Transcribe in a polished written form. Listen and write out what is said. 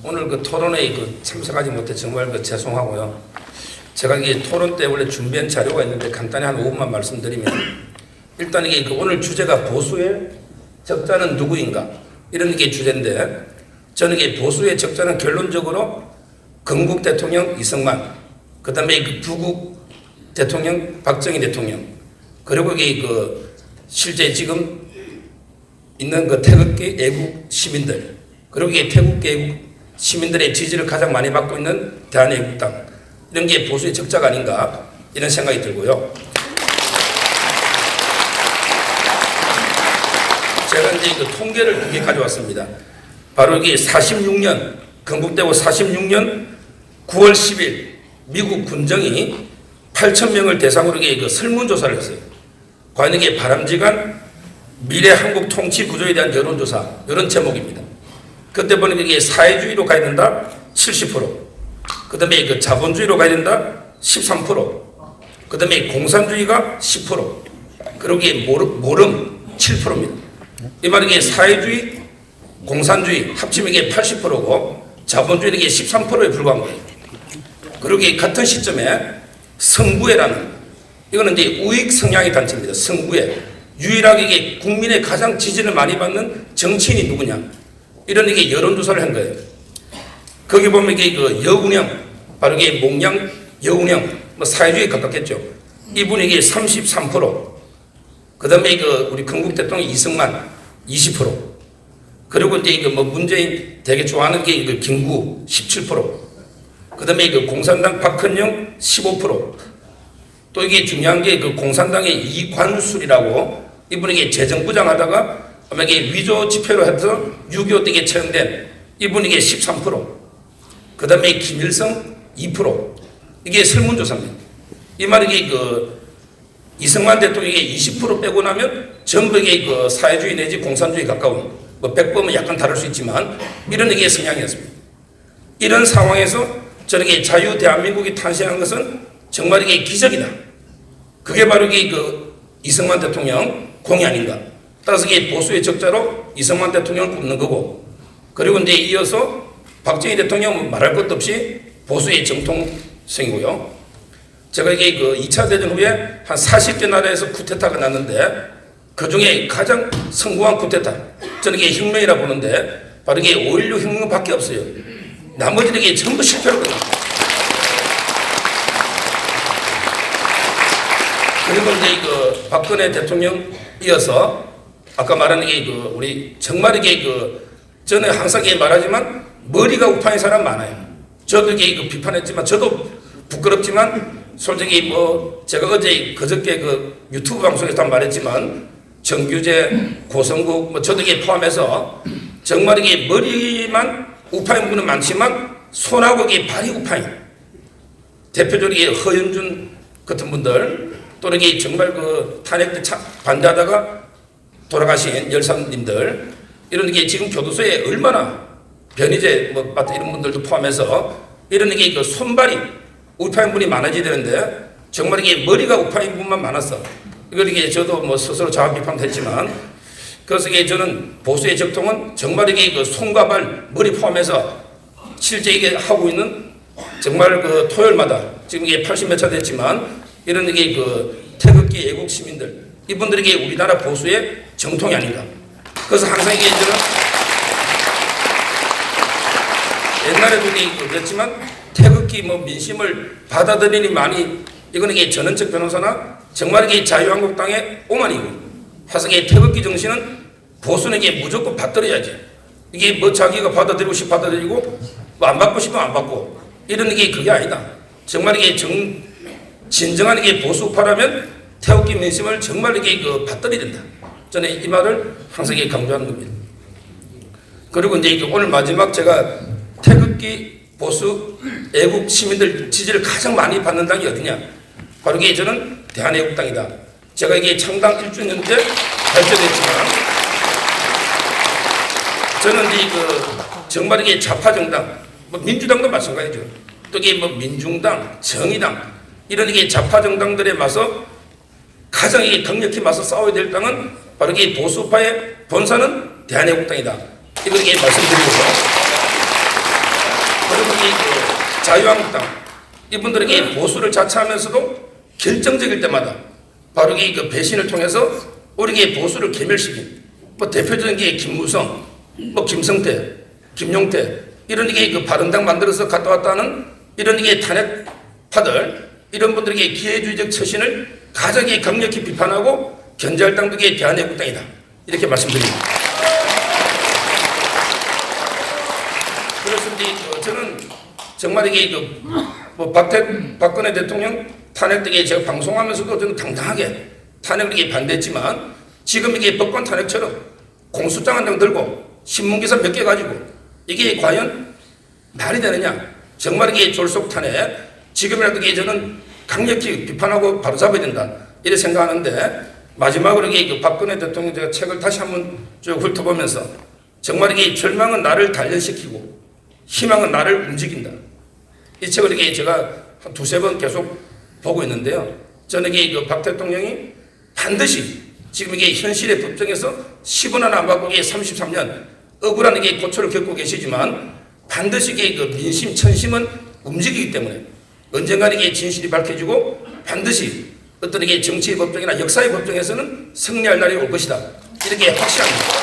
오늘 그 토론회에 참석하지 못해 정말 죄송하고요. 제가 이게 토론 때 원래 준비한 자료가 있는데 간단히 한 5분만 말씀드리면, 일단 이게 오늘 주제가 보수의 적자는 누구인가, 이런 게 주제인데, 저는 이게 보수의 적자는 결론적으로 건국 대통령 이승만, 그 다음에 그 부국 대통령 박정희 대통령, 그리고 이게 실제 지금 있는 태극기 애국 시민들, 그리고 이게 태극기 애국 시민들의 지지를 가장 많이 받고 있는 대한애국당, 이런 게 보수의 적자가 아닌가, 이런 생각이 들고요. 제가 이제 통계를 2개 가져왔습니다. 바로 이게 46년, 건국되고 46년 9월 10일 미국 군정이 8,000명을 대상으로 이게 설문조사를 했어요. 과연 이게 바람직한 미래 한국 통치 구조에 대한 여론조사, 이런 제목입니다. 그때 보니까 이게 사회주의로 가야 된다 70%, 그 다음에 자본주의로 가야 된다 13%, 그 다음에 공산주의가 10%, 그리고 이게 모름 7%입니다. 이 말은 이게 사회주의, 공산주의 합치면 이게 80%고 자본주의는 이게 13%에 불과한 거예요. 그리고 이 같은 시점에 성구회라는, 이거는 이제 우익 성향의 단체입니다. 성구회. 유일하게 이게 국민의 가장 지지를 많이 받는 정치인이 누구냐, 이런 이게 여론조사를 한 거예요. 거기 보면 이게 여운형, 바로 이게 몽양 여운형, 사회주의에 가깝겠죠. 이분이 이게 33%, 그 다음에 우리 건국 대통령 이승만 20%, 그리고 이제 문재인 되게 좋아하는 게 김구 17%, 그 다음에 공산당 박헌영 15%, 또 이게 중요한 게 공산당의 이관술이라고, 이분이 재정부장 하다가 아마 이게 위조 지표로 해서 6.25 때 채용된 이분이 이게 13%, 그 다음에 김일성 2%, 이게 설문조사입니다. 이 말이 이게 이승만 대통령이 20% 빼고 나면 전부 이게 사회주의 내지 공산주의 가까운, 100%면 약간 다를 수 있지만 이런 이게 성향이었습니다. 이런 상황에서 저는 이게 자유 대한민국이 탄생한 것은 정말 이게 기적이다. 그게 바로 이게 이승만 대통령 공이 아닌가. 따라서 이게 보수의 적자로 이승만 대통령을 꼽는 거고, 그리고 이제 이어서 박정희 대통령은 말할 것도 없이 보수의 정통성이고요. 제가 이게 2차 대전 후에 한 40개 나라에서 쿠데타가 났는데, 그 중에 가장 성공한 쿠데타, 저는 이게 혁명이라 보는데, 바로 이게 5.16 혁명밖에 없어요. 나머지는 이게 전부 실패했거든요. 그리고 이제 박근혜 대통령 이어서 아까 말한 게 우리 정말 이게 전에 항상 이게 말하지만 머리가 우파인 사람 많아요. 저도 이게 비판했지만, 저도 부끄럽지만 솔직히 제가 어제 그저께 유튜브 방송에서 말했지만 정규재, 고성국 저도 이게 포함해서 정말 이게 머리만 우파인 분은 많지만 손하고 이게 발이 우파인, 대표적으로 이게 허연준 같은 분들, 또 이렇게 정말 탄핵 때 반대하다가 돌아가신 열사님들, 이런 게 지금 교도소에 얼마나 변희재 이런 분들도 포함해서 이런 게 손발이 우파인 분이 많아져야 되는데 정말 이게 머리가 우파인 분만 많았어. 이걸 이게 저도 스스로 자아 비판도 했지만, 그래서 이게 저는 보수의 적통은 정말 이게 손과 발, 머리 포함해서 실제 이게 하고 있는 정말 토요일마다 지금 이게 80몇 차 됐지만 이런 이게 태극기 애국 시민들, 이분들에게 우리나라 보수의 정통이 아닌가. 그래서 항상 이게 저는 옛날에도 그랬지만 태극기 민심을 받아들이니 많이, 이거는 이게 전원책 변호사나 정말 이게 자유한국당의 오만이고, 해서 이게 태극기 정신은 보수는 이게 무조건 받들어야지. 이게 자기가 받아들이고 싶어 받아들이고, 안 받고 싶으면 안 받고, 이런 게 그게 아니다. 정말 이게 진정한 이게 보수파라면 태극기 민심을 정말 이게 받들어야 된다. 저는 이 말을 항상 이게 강조하는 겁니다. 그리고 이제 오늘 마지막 제가 태극기 보수 애국 시민들 지지를 가장 많이 받는 당이 어디냐? 바로 이게 저는 대한애국당이다. 제가 이게 창당 1주년 때 발표됐지만, 저는 이제 정말 이게 좌파 정당, 민주당도 마찬가지죠. 또 이게 민중당, 정의당, 이런 이게 좌파 정당들에 맞서 가장 이게 강력히 맞서 싸워야 될 당은 바로 이게 보수파의 본사는 대한애국당이다. 이걸 이게 말씀드리고요. 그리고 이 자유한국당 이분들에게 보수를 자처하면서도 결정적일 때마다 바로 이 배신을 통해서 우리에게 보수를 괴멸시킨 대표적인 게 김무성, 김성태, 김용태 이런 이게 바른당 만들어서 갔다 왔다 하는 이런 이게 탄핵파들 이런 분들에게 기회주의적 처신을 가장 강력히 비판하고 견제할 당도 게 대한애국당이다 이렇게 말씀드립니다. 그래서 저는 정말 이게 박근혜 대통령 탄핵 등에 제가 방송하면서도 저는 당당하게 탄핵을 반대했지만 지금 이게 법관 탄핵처럼 공소장 한 장 들고 신문기사 몇 개 가지고 이게 과연 말이 되느냐. 정말 이게 졸속 탄핵 지금이라도 저는 강력히 비판하고 바로잡아야 된다 이렇게 생각하는데 마지막으로 이게 박근혜 대통령 제가 책을 다시 한번 쭉 훑어보면서 정말 이게 절망은 나를 단련시키고 희망은 나를 움직인다. 이 책을 이게 제가 한 두세 번 계속 보고 있는데요. 저는 이게 박 대통령이 반드시 지금 이게 현실의 법정에서 10원 하나 안 받고 이게 33년 억울한 이게 고초를 겪고 계시지만 반드시 이게 민심, 천심은 움직이기 때문에 언젠가 이게 진실이 밝혀지고 반드시 어떤 이게 정치의 법정이나 역사의 법정에서는 승리할 날이 올 것이다. 이렇게 확신합니다.